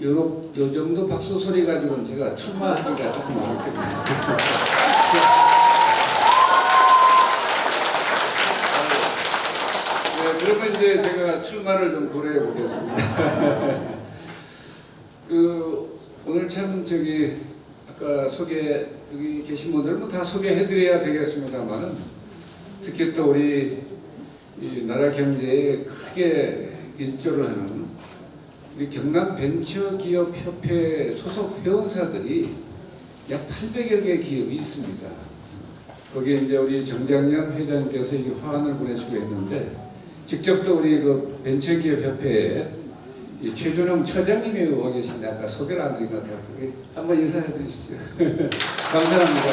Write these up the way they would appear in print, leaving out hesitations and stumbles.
요 정도 박수 소리 가지고는 제가 출마하기가 조금 어렵거든요. 네, 그러면 이제 제가 출마를 좀 고려해 보겠습니다. 오늘 참 아까 여기 계신 분들은 뭐 다 소개해드려야 되겠습니다만은 특히 또 우리 이 나라 경제에 크게 일조를 하는 우리 경남 벤처기업협회 소속 회원사들이 약 800여 개 기업이 있습니다. 거기에 이제 우리 정장년 회장님께서 이 화환을 보내시고 있는데 직접 또 우리 그 벤처기업협회에 이 최준영 처장님이 와 계신데 아까 소개를 안 드린 것 같아요. 한번 인사해 주십시오. 감사합니다.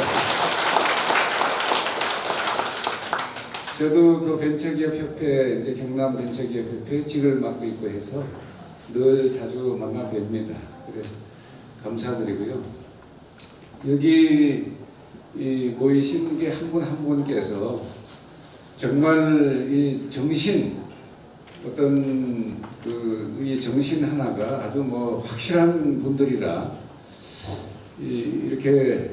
저도 그 벤처기업협회, 이제 경남 벤처기업협회 직을 맡고 있고 해서 늘 자주 만나 뵙니다. 그래 감사드리고요. 여기 모이신 게 한 분 한 분께서 정말 이 정신 이 정신 하나가 아주 뭐 확실한 분들이라 이렇게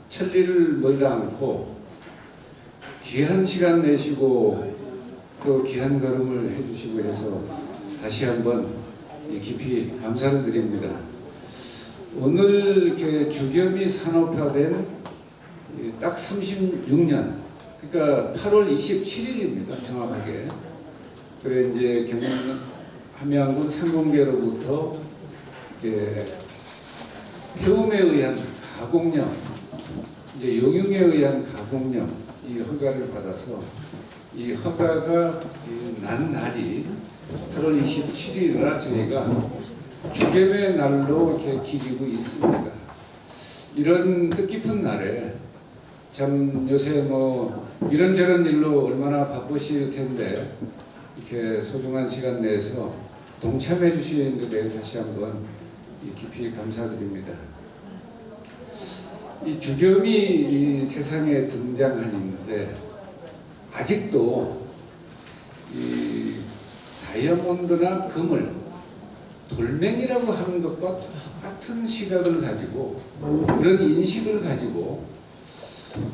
천리를 멀다 않고 귀한 시간 내시고 또 귀한 걸음을 해주시고 해서 다시 한번 깊이 감사를 드립니다. 오늘 이렇게 주겸이 산업화된 딱 36년, 그러니까 8월 27일입니다. 정확하게. 그래 이제 경남 함양군 상공계로부터 태움에 의한 가공령, 이제 용융에 의한 가공령 이 허가를 받아서 이 허가가 난 날이 8월 27일이라 저희가 주겸의 날로 이렇게 기리고 있습니다. 이런 뜻깊은 날에 참 요새 뭐 이런저런 일로 얼마나 바쁘실 텐데 이렇게 소중한 시간 내서 동참해 주시는 데 다시 한번 깊이 감사드립니다. 이 주겸이 이 세상에 등장하는데 아직도 이 다이아몬드나 금을 돌멩이라고 하는 것과 똑같은 시각을 가지고 그런 인식을 가지고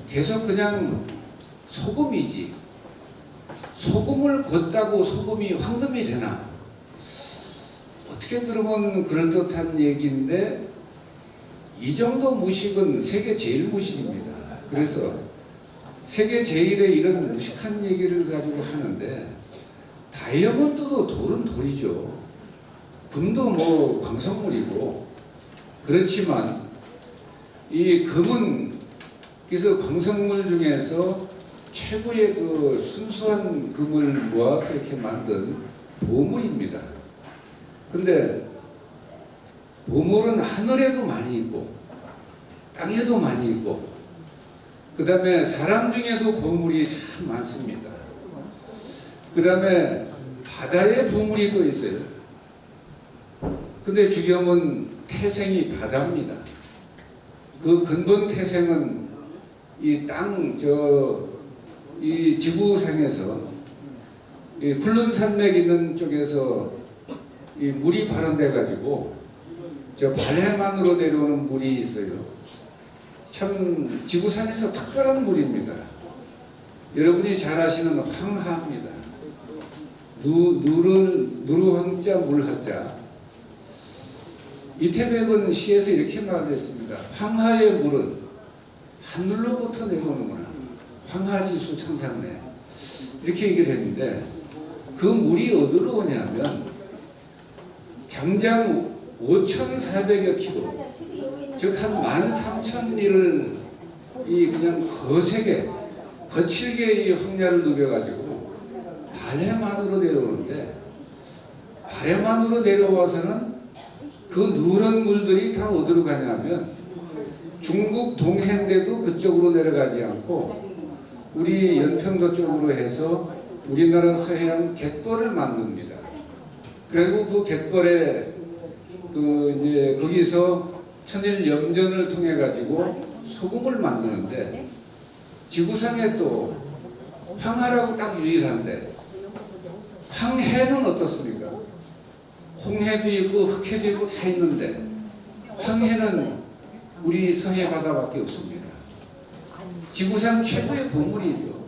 계속 그냥 소금이지 소금을 걷다고 소금이 황금이 되나 어떻게 들으면 그럴듯한 얘기인데 이 정도 무식은 세계 제일 무식입니다. 그래서 세계 제일의 이런 무식한 얘기를 가지고 하는데 다이아몬드도 돌은 돌이죠. 금도 뭐 광석물이고 그렇지만 이 금은 그래서 광석물 중에서 최고의 그 순수한 금을 모아서 이렇게 만든 보물입니다. 근데 보물은 하늘에도 많이 있고 땅에도 많이 있고 그 다음에 사람 중에도 보물이 참 많습니다. 그 다음에 바다에 보물이 또 있어요. 근데 주겸은 태생이 바다입니다. 그 근본 태생은 이 이 지구상에서 이 굴른 산맥 있는 쪽에서 이 물이 발원돼 가지고 저 발해만으로 내려오는 물이 있어요. 참 지구상에서 특별한 물입니다. 여러분이 잘 아시는 황하입니다. 누르황자 물하자. 이태백은 시에서 이렇게 말했습니다. 황하의 물은 하늘로부터 내려오는구나. 황하지수 창상래. 이렇게 얘기를 했는데 그 물이 어디로 오냐면 장장 5,400여 킬로, 즉 한 13,000리를 이 그냥 거칠게 이 황야를 누벼가지고 발해만으로 내려오는데 발해만으로 내려와서는 그 누런 물들이 다 어디로 가냐면 중국 동해인데도 그쪽으로 내려가지 않고 우리 연평도 쪽으로 해서 우리나라 서해안 갯벌을 만듭니다. 그리고 그 갯벌에 이제 거기서 천일염전을 통해 가지고 소금을 만드는데 지구상에 또 황하라고 딱 유일한데 황해는 어떻습니까? 홍해도 있고 흑해도 있고 다 있는데 황해는 우리 서해 바다밖에 없습니다. 지구상 최고의 보물이죠.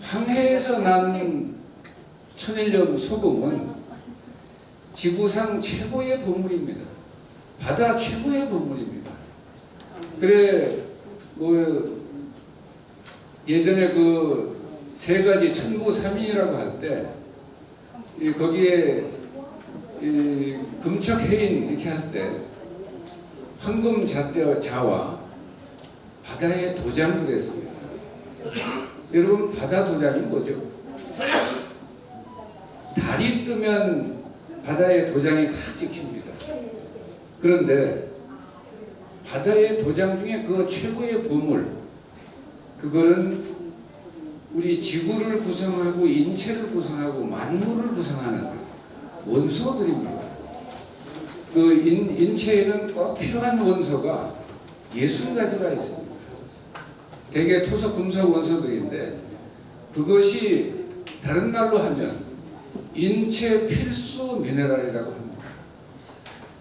황해에서 난 천일염 소금은 지구상 최고의 보물입니다. 바다 최고의 보물입니다. 그래 예전에 그 세 가지 천부삼인이라고 할 때 거기에 금척해인 이렇게 할 때 황금 자와 바다의 도장을 했습니다. 여러분 바다 도장이 뭐죠? 달이 뜨면 바다의 도장이 다 찍힙니다. 그런데 바다의 도장 중에 그 최고의 보물, 그거는 우리 지구를 구성하고 인체를 구성하고 만물을 구성하는 원소들입니다. 그 인체에는 꼭 필요한 원소가 60가지가 있습니다. 대개 토속, 금속 원소들인데 그것이 다른 말로 하면 인체 필수 미네랄이라고 합니다.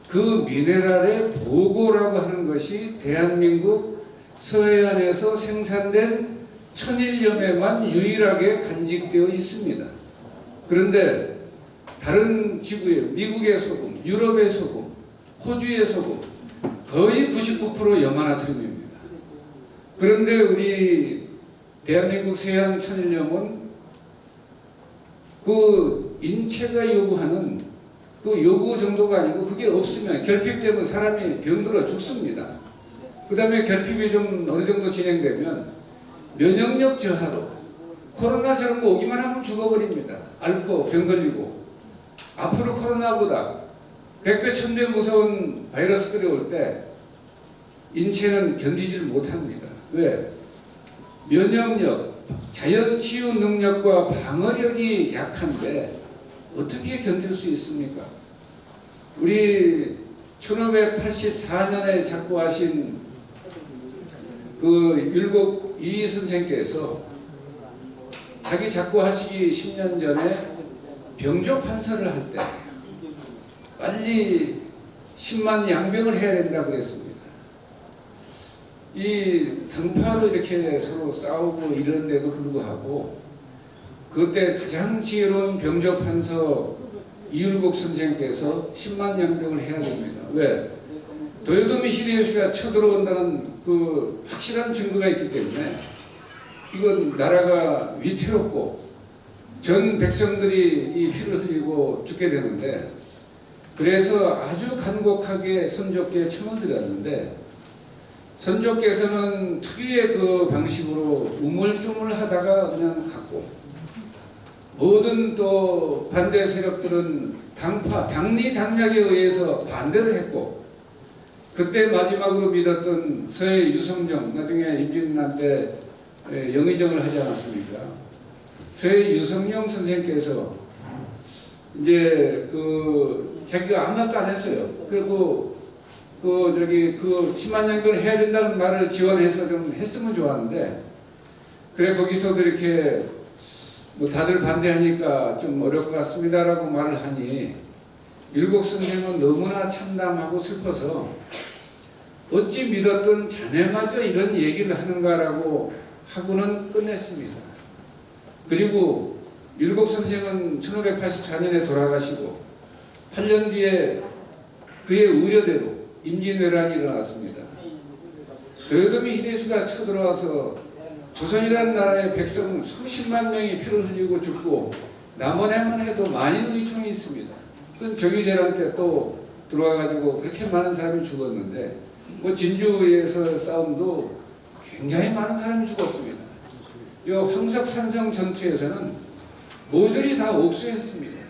그 미네랄의 보고라고 하는 것이 대한민국 서해안에서 생산된 천일염에만 유일하게 간직되어 있습니다. 그런데 다른 지구에 미국의 소금, 유럽의 소금, 호주의 소금 거의 99% 염화나트륨입니다. 그런데 우리 대한민국 서해안 천일염은 그 인체가 요구하는 그 요구 정도가 아니고 그게 없으면 결핍되면 사람이 병들어 죽습니다. 그 다음에 결핍이 좀 어느 정도 진행되면 면역력 저하로 코로나처럼 오기만 하면 죽어버립니다. 앓고 병 걸리고. 앞으로 코로나보다 100배 1000배 무서운 바이러스들이 올 때 인체는 견디질 못합니다. 왜? 면역력, 자연치유 능력과 방어력이 약한데 어떻게 견딜 수 있습니까? 우리 1584년에 작고하신 그 율곡 이 선생께서 자기 작고하시기 10년 전에 병조 판서를 할 때 빨리 10만 양병을 해야 된다 그랬습니다. 이 당파로 이렇게 서로 싸우고 이런데도 불구하고 그때 가장 지혜로운 병조 판서 이율곡 선생께서 10만 양병을 해야 됩니다. 왜? 도요토미 히데요시가 쳐들어온다는 그 확실한 증거가 있기 때문에 이건 나라가 위태롭고 전 백성들이 이 피를 흘리고 죽게 되는데 그래서 아주 간곡하게 선조께 청을 드렸는데 선조께서는 특유의 그 방식으로 우물쭈물 하다가 그냥 갔고 모든 또 반대 세력들은 당리당략에 의해서 반대를 했고 그때 마지막으로 믿었던 서해 유성정, 나중에 임진왜란 때 영의정을 하지 않았습니까? 서해 유성정 선생께서 이제 자기가 아무것도 안 했어요. 그리고 그 10만 양병을 해야 된다는 말을 지원해서 좀 했으면 좋았는데 그래 거기서도 이렇게 뭐 다들 반대하니까 좀 어려울 것 같습니다라고 말을 하니 율곡 선생은 너무나 참담하고 슬퍼서 어찌 믿었던 자네마저 이런 얘기를 하는가라고 하고는 끝냈습니다. 그리고 율곡 선생은 1584년에 돌아가시고 8년 뒤에 그의 우려대로 임진왜란이 일어났습니다. 도요토미 히데요시가 쳐들어와서 조선이라는 나라의 백성 수십만 명이 피를 흘리고 죽고 남원에만 해도 만인의총이 있습니다. 그건 정유재란 때 또 들어와가지고 그렇게 많은 사람이 죽었는데 뭐 진주에서 싸움도 굉장히 많은 사람이 죽었습니다. 이 황석산성 전투에서는 모조리 다 옥수했습니다.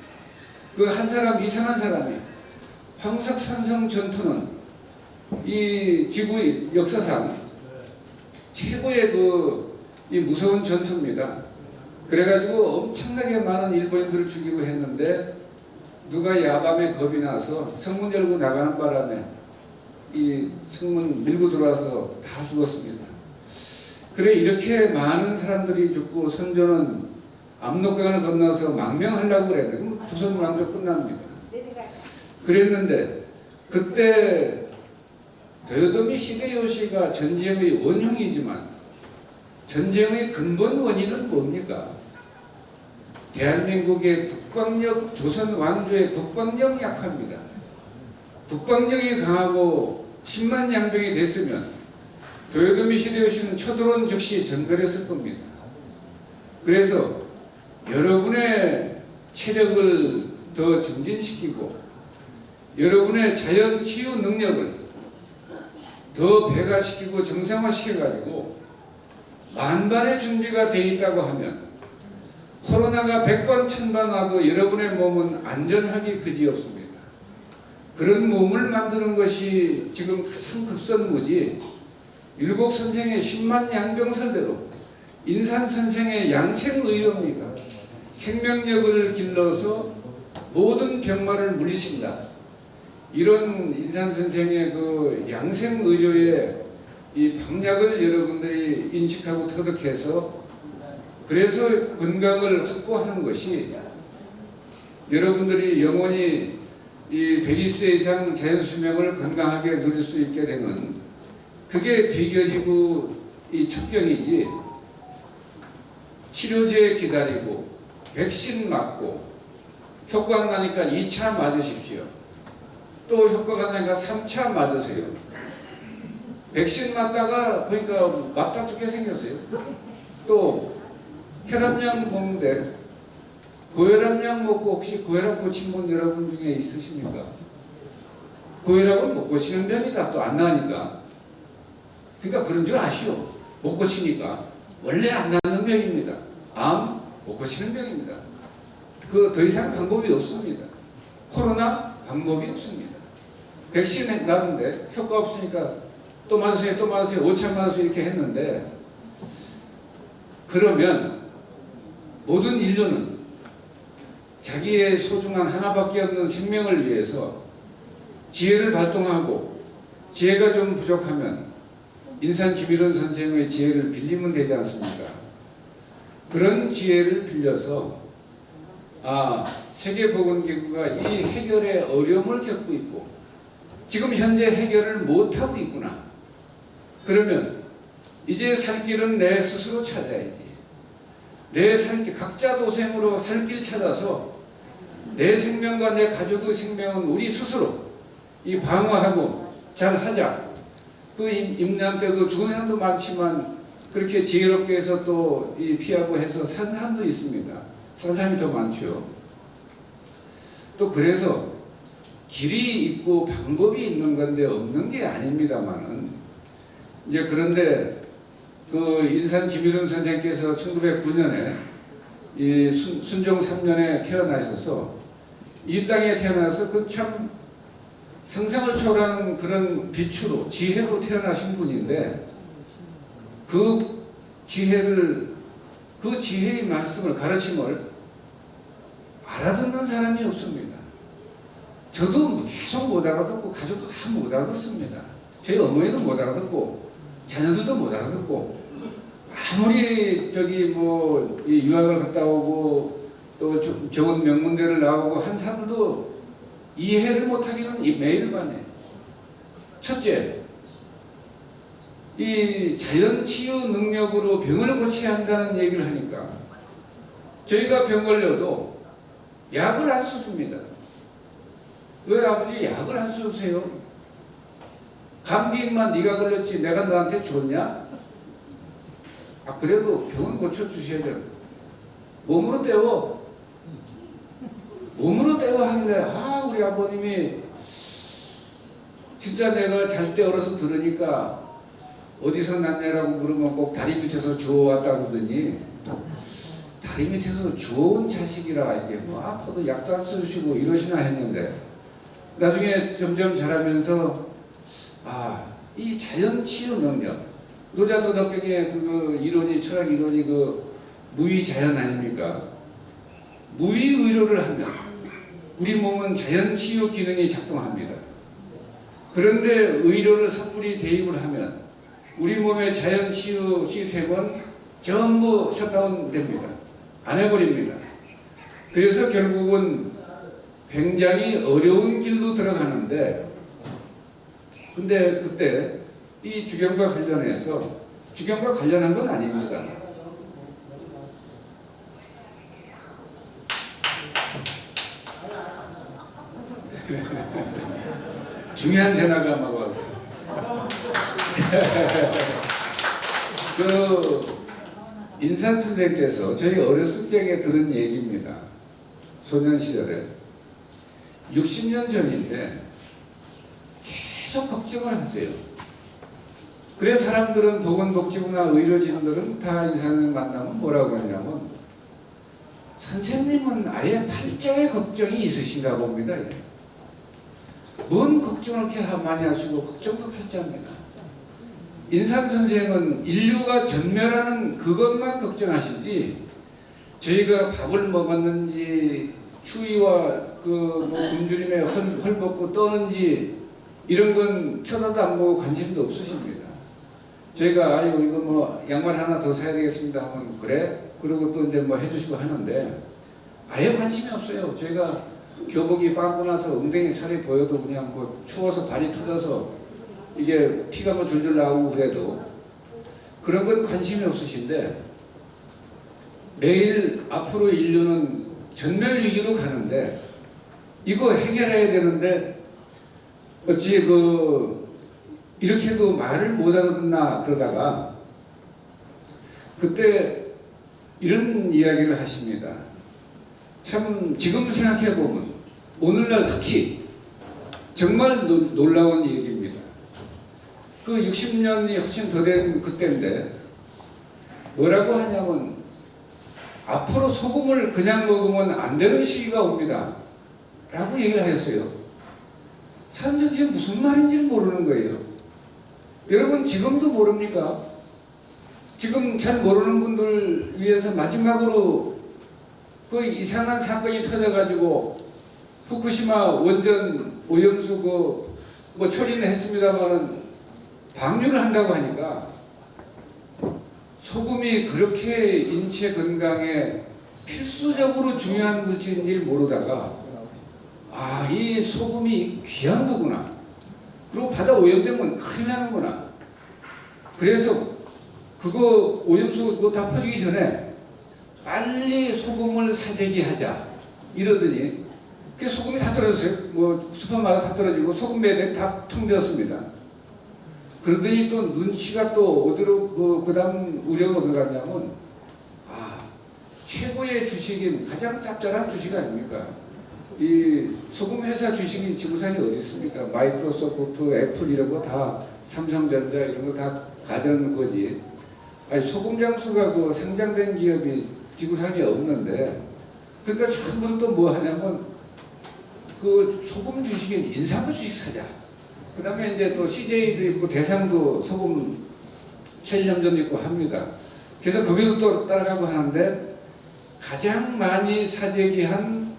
그 한 사람 이상한 사람이 황석산성 전투는 이 지구 역사상 최고의 이 무서운 전투입니다. 그래가지고 엄청나게 많은 일본인들을 죽이고 했는데 누가 야밤에 겁이 나서 성문 열고 나가는 바람에 이 성문 밀고 들어와서 다 죽었습니다. 그래 이렇게 많은 사람들이 죽고 선조는 압록강을 건너서 망명하려고 그랬는데 그럼 조선 왕조 끝납니다. 그랬는데 그때 도요토미 히데요시가 전쟁의 원흉이지만 전쟁의 근본 원인은 뭡니까? 대한민국의 국방력, 조선 왕조의 국방력이 약합니다. 국방력이 강하고 10만 양병이 됐으면 도요토미 히데요시는 쳐들어온 즉시 전멸했을 겁니다. 그래서 여러분의 체력을 더 증진시키고 여러분의 자연 치유 능력을 더 배가시키고 정상화시켜가지고 만반의 준비가 되어 있다고 하면 코로나가 백번천번 와도 여러분의 몸은 안전하기 그지없습니다. 그런 몸을 만드는 것이 지금 가장 급선무지 율곡선생의 10만 양병설대로 인산선생의 양생의료입니다. 생명력을 길러서 모든 병마를 물리친다. 이런 인산선생의 그 양생의료의 이 방약을 여러분들이 인식하고 터득해서 그래서 건강을 확보하는 것이 여러분들이 영원히 이 120세 이상 자연수명을 건강하게 누릴 수 있게 되는 그게 비결이고 이 첩경이지 치료제 기다리고 백신 맞고 효과 안 나니까 2차 맞으십시오. 또 효과가 안 나니까 3차 맞으세요. 백신 맞다가 보니까 맞다 죽게 생겼어요. 또 혈압약 먹는데 고혈압약 먹고 혹시 고혈압 고친 분 여러분 중에 있으십니까? 고혈압은 못 고치는 병이다. 또 안 나으니까. 그러니까 그런 줄 아시오. 못 고치니까. 원래 안 낫는 병입니다. 암 못 고치는 병입니다. 그 더 이상 방법이 없습니다. 코로나 방법이 없습니다. 백신 나는데 효과 없으니까 또 맞으세요, 또 맞으세요, 5차 맞으세요 이렇게 했는데 그러면 모든 인류는 자기의 소중한 하나밖에 없는 생명을 위해서 지혜를 발동하고 지혜가 좀 부족하면 인산 김일원 선생의 지혜를 빌리면 되지 않습니까? 그런 지혜를 빌려서 세계보건기구가 이 해결에 어려움을 겪고 있고 지금 현재 해결을 못하고 있구나. 그러면 이제 살 길은 내 스스로 찾아야지. 내 살 길, 각자 도생으로 살 길 찾아서 내 생명과 내 가족의 생명은 우리 스스로 이 방어하고 잘 하자. 그 임난 때도 죽은 사람도 많지만 그렇게 지혜롭게 해서 또 이 피하고 해서 산 사람도 있습니다. 산 사람이 더 많죠. 또 그래서 길이 있고 방법이 있는 건데 없는 게 아닙니다만은 이제 그런데 그 인산 김일원 선생께서 1909년에 이 순종 3년에 태어나셔서 이 땅에 태어나서 그 참 상상을 초월하는 그런 빛으로 지혜로 태어나신 분인데 그 지혜를 그 지혜의 말씀을 가르침을 알아듣는 사람이 없습니다. 저도 계속 못 알아듣고 가족도 다 못 알아듣습니다. 저희 어머니도 못 알아듣고 자녀들도 못 알아듣고 아무리 이 유학을 갔다 오고 또 좋은 명문대를 나오고 한 사람도 이해를 못하기는 매일 반에 첫째 이 자연치유 능력으로 병을 고쳐야 한다는 얘기를 하니까 저희가 병 걸려도 약을 안 쓰십니다. 왜 아버지 약을 안 쓰세요? 감기만 네가 걸렸지 내가 너한테 줬냐? 그래도 병은 고쳐주셔야 돼요. 몸으로 때워. 몸으로 때워 하길래 우리 아버님이 진짜 내가 잘 때 어려서 들으니까 어디서 났냐라고 물으면 꼭 다리 밑에서 주워왔다고 그러더니 다리 밑에서 주워온 자식이라 이게 아파도 약도 안 쓰시고 이러시나 했는데 나중에 점점 자라면서 이 자연치유 능력 노자도덕경의 그 이론이 철학 이론이 그 무의자연 아닙니까? 무의의료를 하면 우리 몸은 자연치유 기능이 작동합니다. 그런데 의료를 섣불리 대입을 하면 우리 몸의 자연치유 시스템은 전부 셧다운 됩니다. 안 해버립니다. 그래서 결국은 굉장히 어려운 길로 들어가는데, 근데 그때 이 주경과 관련해서, 주경과 관련한 건 아닙니다. 중요한 전화가 막 와서 그 인산 선생께서 저희 어렸을 적에 들은 얘기입니다. 소년 시절에 60년 전인데 계속 걱정을 하세요. 그래 사람들은 보건복지부나 의료진들은 다 인산을 만나면 뭐라고 하냐면, 선생님은 아예 팔자에 걱정이 있으신가 봅니다. 뭔 걱정을 이렇게 많이 하시고 걱정도 팔자입니다. 인산 선생은 인류가 전멸하는 그것만 걱정하시지, 저희가 밥을 먹었는지 추위와 그 굶주림에 헐벗고 떠는지 이런 건 쳐다도 안 보고 관심도 없으십니다. 저희가 아유 이거 뭐 양말 하나 더 사야 되겠습니다 하면 그래? 그리고 또 이제 뭐 해주시고 하는데 아예 관심이 없어요. 저희가 교복이 빵꾸 나서 엉덩이 살이 보여도 그냥 뭐 추워서 발이 터져서 이게 피가 뭐 줄줄 나오고 그래도 그런 건 관심이 없으신데, 매일 앞으로 인류는 전멸 위기로 가는데 이거 해결해야 되는데 어찌 이렇게도 말을 못 알아듣나 그러다가 그때 이런 이야기를 하십니다. 참 지금 생각해 보면 오늘날 특히 정말 놀라운 얘기입니다. 그 60년이 훨씬 더 된 그때인데 뭐라고 하냐면, 앞으로 소금을 그냥 먹으면 안 되는 시기가 옵니다 라고 얘기를 하셨어요. 사람들이 그게 무슨 말인지를 모르는 거예요. 여러분 지금도 모릅니까? 지금 잘 모르는 분들 위해서 마지막으로 그 이상한 사건이 터져가지고 후쿠시마 원전 오염수 뭐 처리는 했습니다만 방류를 한다고 하니까, 소금이 그렇게 인체 건강에 필수적으로 중요한 물질인지를 모르다가 이 소금이 귀한 거구나. 그리고 바다 오염되면 큰일 나는구나. 그래서 그거 오염수 그거 다 퍼지기 전에 빨리 소금을 사재기 하자 이러더니 그 소금이 다 떨어졌어요. 뭐 슈퍼마켓 다 떨어지고 소금 매대 다 텅 비었습니다. 그러더니 또 눈치가 또 어디로 그다음 우려가 어디로 갔냐면, 최고의 주식인 가장 짭짤한 주식 아닙니까? 이 소금 회사 주식이 지구상에 어디 있습니까? 마이크로소프트, 애플 이런 거 다, 삼성전자 이런 거 다 가전 거지. 소금 장수가 상장된 기업이 지구상에 없는데, 그러니까 전부 또 뭐 하냐면 그 소금 주식인 인상거 주식 사자. 그 다음에 이제 또 CJ도 있고 대상도 소금 첼념점도 있고 합니다. 그래서 거기서 또 따라가고 하는데, 가장 많이 사재기한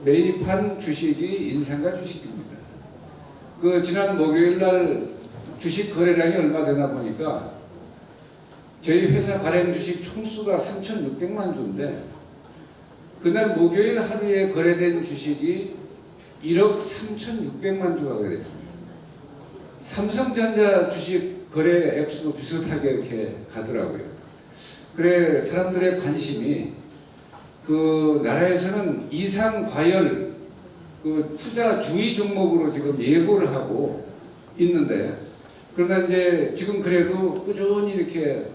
매입한 주식이 인상가 주식입니다. 지난 목요일 날 주식 거래량이 얼마 되나 보니까 저희 회사 발행 주식 총수가 3,600만 주인데, 그날 목요일 하루에 거래된 주식이 1억 3,600만 주가 거래됐습니다. 삼성전자 주식 거래 액수도 비슷하게 이렇게 가더라고요. 그래 사람들의 관심이 나라에서는 이상 과열 투자 주의 종목으로 지금 예고를 하고 있는데, 그러나 이제 지금 그래도 꾸준히 이렇게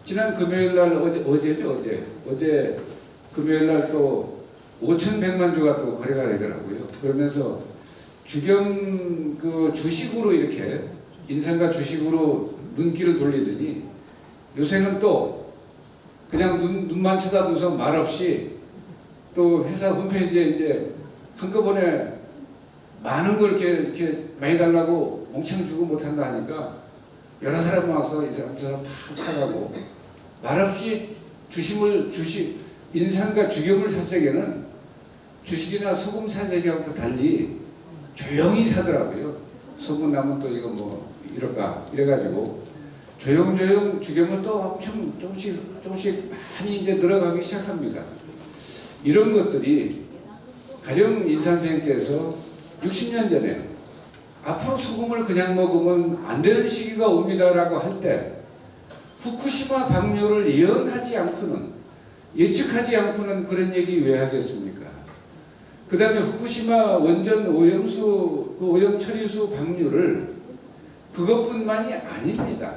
지난 금요일 날 어제 금요일 날 또 5,100만 주가 또 거래가 되더라고요. 그러면서 주경 주식으로 이렇게 인상가 주식으로 눈길을 돌리더니 요새는 또 그냥 눈만 쳐다보면서 말없이 또 회사 홈페이지에 이제 한꺼번에 많은 걸 이렇게 많이 달라고 멍청 주고 못한다 하니까 여러 사람 와서 이 사람 저 사람 다 사가고, 말없이 인상가 주경을 살 적에는 주식이나 소금 사재기하고도 달리 조용히 사더라고요. 소금 나면 또 이거 뭐 이럴까 이래가지고 조용조용 주경을 또 엄청 조금씩 많이 이제 늘어가기 시작합니다. 이런 것들이 가령 인산생께서 60년 전에 앞으로 소금을 그냥 먹으면 안 되는 시기가 옵니다라고 할 때 후쿠시마 방류를 예언하지 않고는, 예측하지 않고는 그런 얘기 왜 하겠습니까? 그 다음에 후쿠시마 원전 오염수, 그 오염 처리수 방류를 그것뿐만이 아닙니다.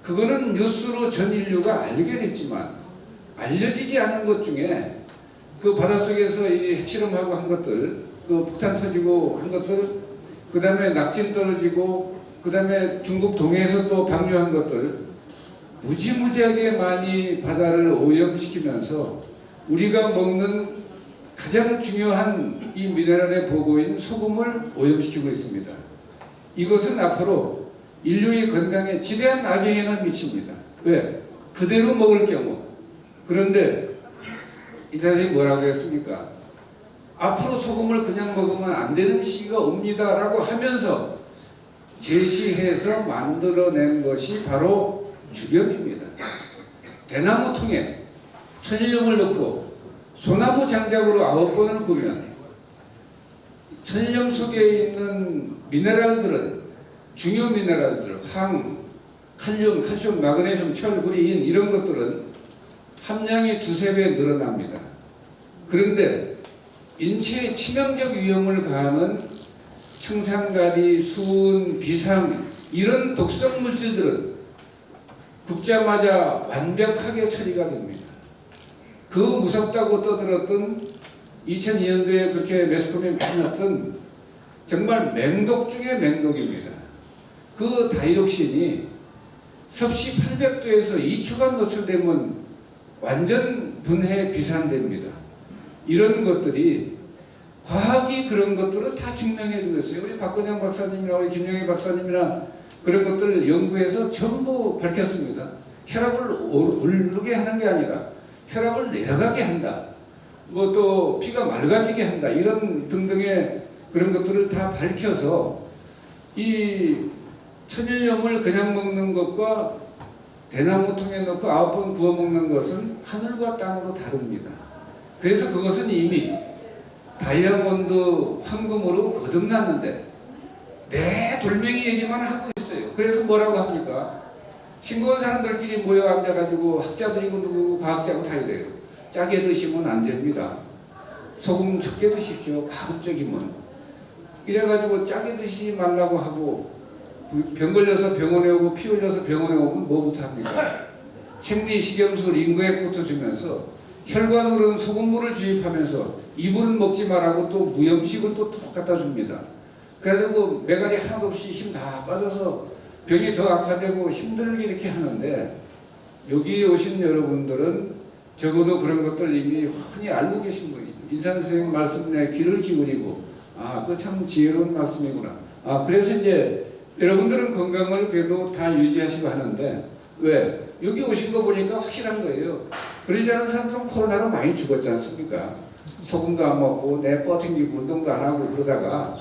그거는 뉴스로 전 인류가 알게 됐지만 알려지지 않은 것 중에 그 바닷속에서 이 핵실험하고 한 것들, 그 폭탄 터지고 한 것들, 그 다음에 낙진 떨어지고, 그 다음에 중국 동해에서 또 방류한 것들, 무지무지하게 많이 바다를 오염시키면서 우리가 먹는 가장 중요한 이 미네랄의 보고인 소금을 오염시키고 있습니다. 이것은 앞으로 인류의 건강에 지대한 악영향을 미칩니다. 왜? 그대로 먹을 경우. 그런데 이 선생님이 뭐라고 했습니까? 앞으로 소금을 그냥 먹으면 안 되는 시기가 옵니다 라고 하면서 제시해서 만들어낸 것이 바로 주겸입니다. 대나무 통에 천일염을 넣고 소나무 장작으로 9번을 구면 천일염 속에 있는 미네랄들은, 중요 미네랄들, 황, 칼륨, 칼슘, 마그네슘, 철, 구리, 인 이런 것들은 함량이 2~3배 늘어납니다. 그런데 인체에 치명적 위험을 가하는 청산가리, 수은, 비상 이런 독성 물질들은 굽자마자 완벽하게 처리가 됩니다. 그 무섭다고 떠들었던 2002년도에 그렇게 매스컴에 많이 났던 정말 맹독 중에 맹독입니다. 그 다이옥신이 섭씨 800도에서 2초간 노출되면 완전 분해 비산됩니다. 이런 것들이 과학이 그런 것들을 다 증명해 주고 있어요. 우리 박건영 박사님이나 우리 김영희 박사님이나 그런 것들을 연구해서 전부 밝혔습니다. 혈압을 오르게 하는 게 아니라 혈압을 내려가게 한다. 뭐 또 피가 맑아지게 한다. 이런 등등의 그런 것들을 다 밝혀서 이 천일염을 그냥 먹는 것과 대나무 통에 넣고 9번 구워 먹는 것은 하늘과 땅으로 다릅니다. 그래서 그것은 이미 다이아몬드, 황금으로 거듭났는데 내 돌멩이 얘기만 하고 있어요. 그래서 뭐라고 합니까? 싱거운 사람들끼리 모여 앉아가지고 학자들이고 누구고 과학자고 다 이래요. 짜게 드시면 안 됩니다. 소금 적게 드십시오. 가급적이면. 이래가지고 짜게 드시지 말라고 하고 병 걸려서 병원에 오고 피 흘려서 병원에 오면 뭐부터 합니까? 생리식염수 링거액부터 주면서 혈관으로는 소금물을 주입하면서 이불은 먹지 말라고 또 무염식을 또 갖다 줍니다. 그래가지고 매가리 하나도 없이 힘 다 빠져서 병이 더 악화되고 힘들게 이렇게 하는데, 여기 오신 여러분들은 적어도 그런 것들 이미 흔히 알고 계신 분이죠. 인산 선생님 말씀에 귀를 기울이고, 그거 참 지혜로운 말씀이구나. 그래서 이제 여러분들은 건강을 그래도 다 유지하시고 하는데, 왜? 여기 오신 거 보니까 확실한 거예요. 그러지 않은 사람들은 코로나로 많이 죽었지 않습니까? 소금도 안 먹고 내 뻗팅기고 운동도 안 하고 그러다가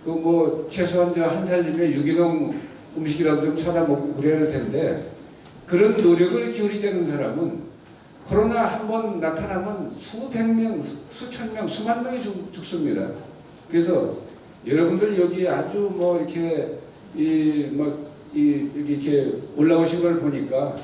그 뭐 최소한 저 한 살이면 유기농 음식이라도 좀 찾아 먹고 그래야 할 텐데, 그런 노력을 기울이자는 사람은 코로나 한번 나타나면 수백 명, 수천 명, 수만 명이 죽습니다. 그래서 여러분들 여기 아주 뭐 이렇게 이렇게 올라오신 걸 보니까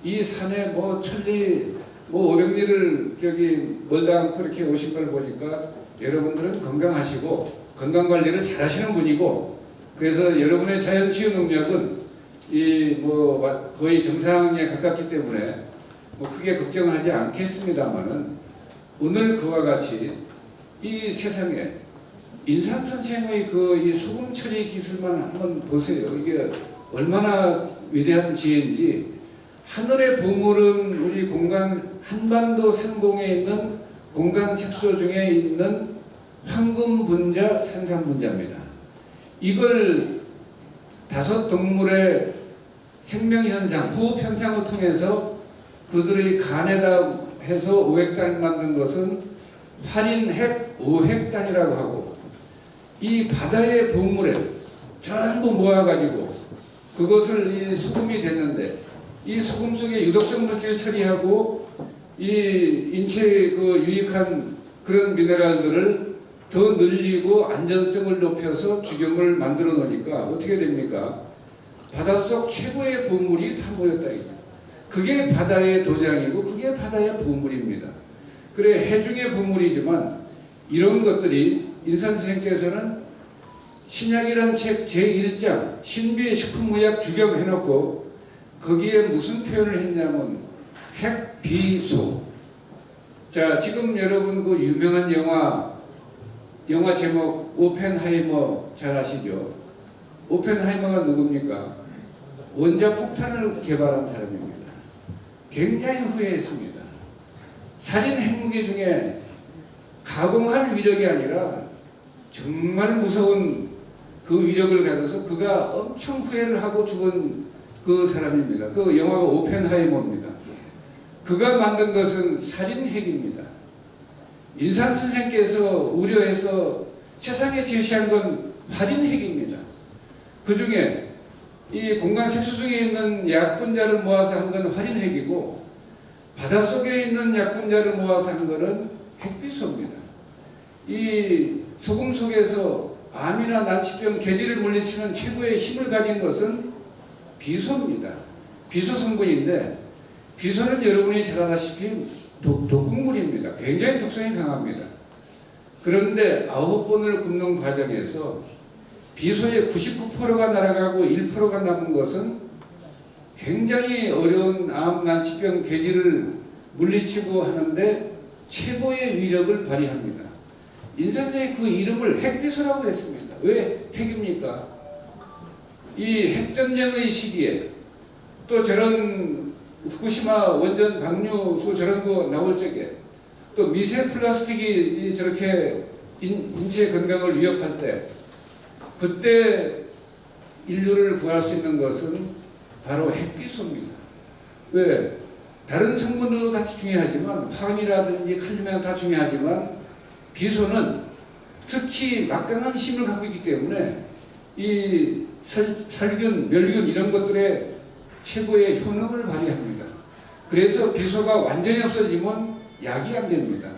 이 산에 뭐 천리 뭐 500리를 저기 멀다 않고 이렇게 오신 걸 보니까 여러분들은 건강하시고 건강 관리를 잘 하시는 분이고, 그래서 여러분의 자연 치유 능력은 거의 정상에 가깝기 때문에 뭐 크게 걱정하지 않겠습니다만은, 오늘 그와 같이 이 세상에 인산 선생의 이 소금 처리 기술만 한번 보세요. 이게 얼마나 위대한 지혜인지. 하늘의 보물은 우리 공간 한반도 상공에 있는 공간 색소 중에 있는 황금 분자, 산산 분자입니다. 이걸 5 동물의 생명 현상, 호흡 현상을 통해서 그들의 간에다 해서 5핵단 만든 것은 활인핵 5핵단이라고 하고, 이 바다의 보물에 전부 모아가지고 그것을 이 소금이 됐는데, 이 소금 속에 유독성 물질 처리하고 이 인체에 그 유익한 그런 미네랄들을 더 늘리고 안전성을 높여서 주경을 만들어 놓으니까 어떻게 됩니까? 바닷속 최고의 보물이 다 모였다 이거. 그게 바다의 도장이고 그게 바다의 보물입니다. 그래 해중의 보물이지만 이런 것들이 인산 선생께서는 신약이란 책 제1장 신비의 식품의학 주경 해놓고 거기에 무슨 표현을 했냐면 핵비소. 자, 지금 여러분 그 유명한 영화 제목 오펜하이머 잘 아시죠? 오펜하이머가 누굽니까? 원자폭탄을 개발한 사람입니다. 굉장히 후회했습니다. 살인 핵무기 중에 가공할 위력이 아니라 정말 무서운 그 위력을 가져서 그가 엄청 후회를 하고 죽은 그 사람입니다. 그 영화가 오펜하이머입니다. 그가 만든 것은 살인 핵입니다. 인산 선생께서 우려해서 세상에 제시한 건 활인 핵입니다. 그 중에 이 공간 색소중에 있는 약분자를 모아서 한 건 활인 핵이고 바닷속에 있는 약분자를 모아서 한 거는 핵비소입니다. 이 소금 속에서 암이나 난치병, 개질을 물리치는 최고의 힘을 가진 것은 비소입니다. 비소 성분인데 비소는 여러분이 잘 아다시피 독극물입니다. 굉장히 독성이 강합니다. 그런데 9번을 굽는 과정에서 비소의 99%가 날아가고 1%가 남은 것은 굉장히 어려운 암, 난치병, 개질을 물리치고 하는데 최고의 위력을 발휘합니다. 인산성이 그 이름을 핵비소라고 했습니다. 왜 핵입니까? 이 핵전쟁의 시기에 또 저런 후쿠시마 원전 방류수 저런 거 나올 적에 또 미세 플라스틱이 저렇게 인체 건강을 위협할 때 그때 인류를 구할 수 있는 것은 바로 핵비소입니다. 왜? 다른 성분들도 다 중요하지만 황이라든지 칼륨이나 다 중요하지만 비소는 특히 막강한 힘을 갖고 있기 때문에 이 살균, 멸균 이런 것들의 최고의 효능을 발휘합니다. 그래서 비소가 완전히 없어지면 약이 안 됩니다.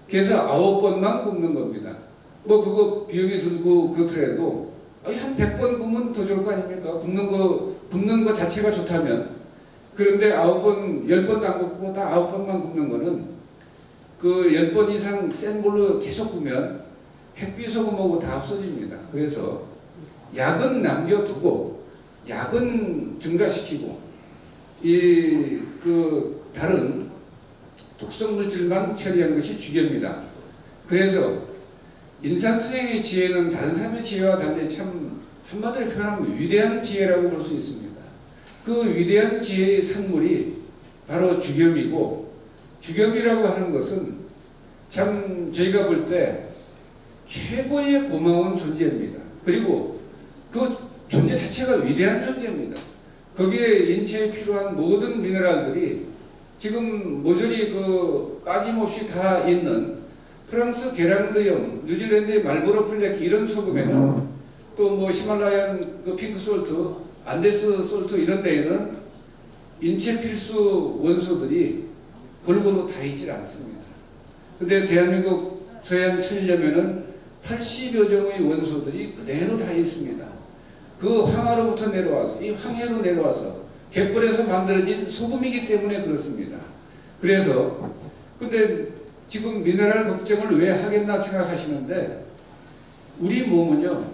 그래서 9번만 굽는 겁니다. 뭐 그거 비용이 들고 그렇더라도 한 100번 굽으면 더 좋을 거 아닙니까? 굽는 거 자체가 좋다면. 그런데 9번, 10번도 안 굽고 다 9번만 굽는 거는 그 10번 이상 센 걸로 계속 굽면 핵비소금하고 다 없어집니다. 그래서 약은 남겨두고 약은 증가시키고 다른 독성 물질만 처리한 것이 주계입니다. 그래서 인산 선생의 지혜는 다른 사람의 지혜와 달리 참 한마디로 표현하면 위대한 지혜라고 볼 수 있습니다. 그 위대한 지혜의 산물이 바로 주겸이고 주겸이라고 하는 것은 참 저희가 볼 때 최고의 고마운 존재입니다. 그리고 그 존재 자체가 위대한 존재입니다. 거기에 인체에 필요한 모든 미네랄들이 지금 모조리 빠짐없이 다 있는 프랑스 게랑드염, 뉴질랜드의 말보로 플렉 이런 소금에는 또 뭐 히말라얀 핑크 솔트, 안데스 솔트 이런 데에는 인체 필수 원소들이 골고루 다 있질 않습니다. 근데 대한민국 서해안 천일염에는 80여 종의 원소들이 그대로 다 있습니다. 그 황하로부터 내려와서 이 황해로 내려와서 갯벌에서 만들어진 소금이기 때문에 그렇습니다. 그래서 근데 지금 미네랄 걱정을 왜 하겠나 생각하시는데 우리 몸은요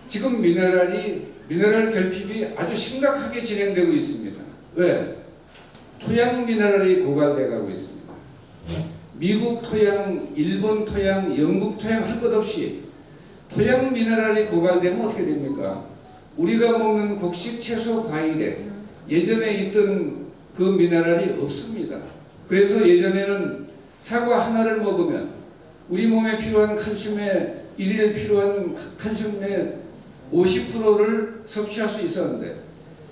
지금 미네랄 결핍이 아주 심각하게 진행되고 있습니다. 왜? 토양 미네랄이 고갈돼 가고 있습니다. 미국 토양, 일본 토양, 영국 토양 할 것 없이 토양 미네랄이 고갈되면 어떻게 됩니까? 우리가 먹는 곡식, 채소, 과일에 예전에 있던 그 미네랄이 없습니다. 그래서 예전에는 사과 하나를 먹으면 우리 몸에 필요한 칼슘의 일일에 필요한 칼슘의 50%를 섭취할 수 있었는데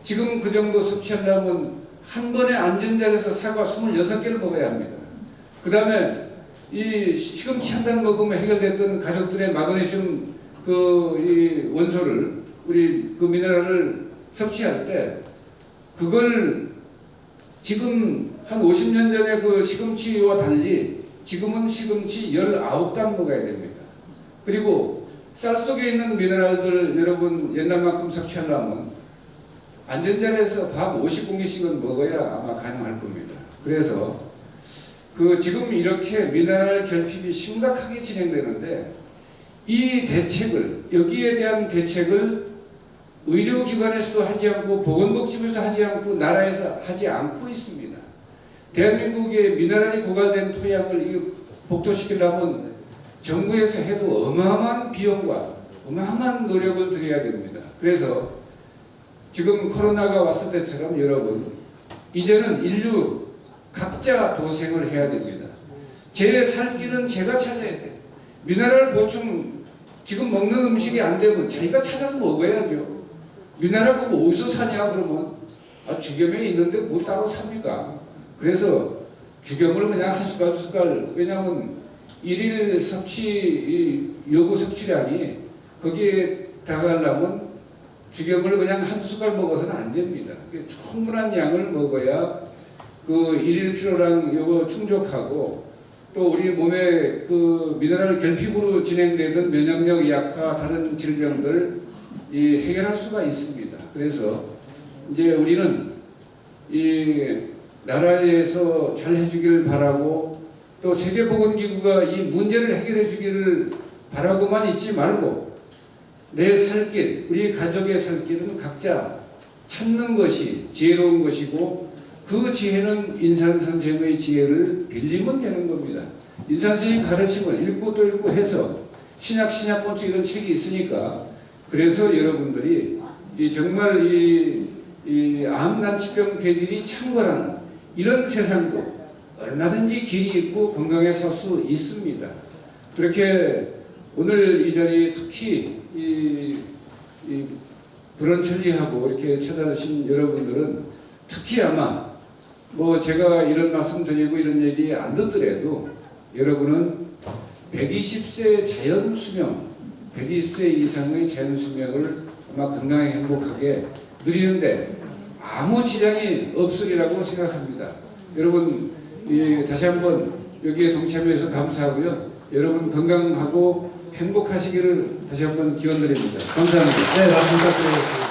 지금 그 정도 섭취하려면 한 번에 앉은 자리에서 사과 26개를 먹어야 합니다. 그 다음에 이 시금치 한 단 먹으면 해결됐던 가족들의 마그네슘 이 원소를 우리 그 미네랄을 섭취할 때 그걸 지금 한 50년 전에 그 시금치와 달리 지금은 시금치 19단 먹어야 됩니다. 그리고 쌀 속에 있는 미네랄들 여러분 옛날만큼 섭취하려면 안전자리에서 밥 50공기씩은 먹어야 아마 가능할 겁니다. 그래서 지금 이렇게 미네랄 결핍이 심각하게 진행되는데 이 대책을 여기에 대한 대책을 의료기관에서도 하지 않고 보건복지부에서도 하지 않고 나라에서 하지 않고 있습니다. 대한민국의 미네랄이 고갈된 토양을 복토시키려면 정부에서 해도 어마어마한 비용과 어마어마한 노력을 들여야 됩니다. 그래서 지금 코로나가 왔을 때처럼 여러분 이제는 인류 각자 도생을 해야 됩니다. 제 살 길은 제가 찾아야 돼. 미네랄 보충 지금 먹는 음식이 안 되면 자기가 찾아서 먹어야죠. 미네랄 그거 어디서 사냐 그러면 주겸에 있는데 뭘 따로 삽니까? 그래서 주겸을 그냥 한 숟갈 두 숟갈 왜냐하면 일일 섭취 요구 섭취량이 거기에 다가가려면 주겸을 그냥 한두 숟갈 먹어서는 안 됩니다. 충분한 양을 먹어야 일일 필요량 요거 충족하고 또 우리 몸에 미네랄 결핍으로 진행되던 면역력 약화 다른 질병들 해결할 수가 있습니다. 그래서 이제 우리는 이 나라에서 잘 해주기를 바라고 또 세계보건기구가 이 문제를 해결해 주기를 바라고만 있지 말고 내 살길, 우리 가족의 살길은 각자 찾는 것이 지혜로운 것이고 그 지혜는 인산선생의 지혜를 빌리면 되는 겁니다. 인산선생의 가르침을 읽고 또 읽고 해서 신약본처 이런 책이 있으니까 그래서 여러분들이 정말 암난치병 괴질이 창궐하는 이런 세상도 얼마든지 길이 있고 건강하게 살 수 있습니다. 그렇게 오늘 이 자리에 특히 불원천리하고 이렇게 찾아오신 여러분들은 특히 아마 제가 이런 말씀 드리고 이런 얘기 안 듣더라도 여러분은 120세 자연 수명, 120세 이상의 자연 수명을 아마 건강하게 행복하게 누리는데 아무 지장이 없으리라고 생각합니다. 여러분 다시 한번 여기에 동참해서 감사하고요. 여러분 건강하고 행복하시기를 다시 한번 기원드립니다. 감사합니다. 네, 말씀 부탁드리겠습니다.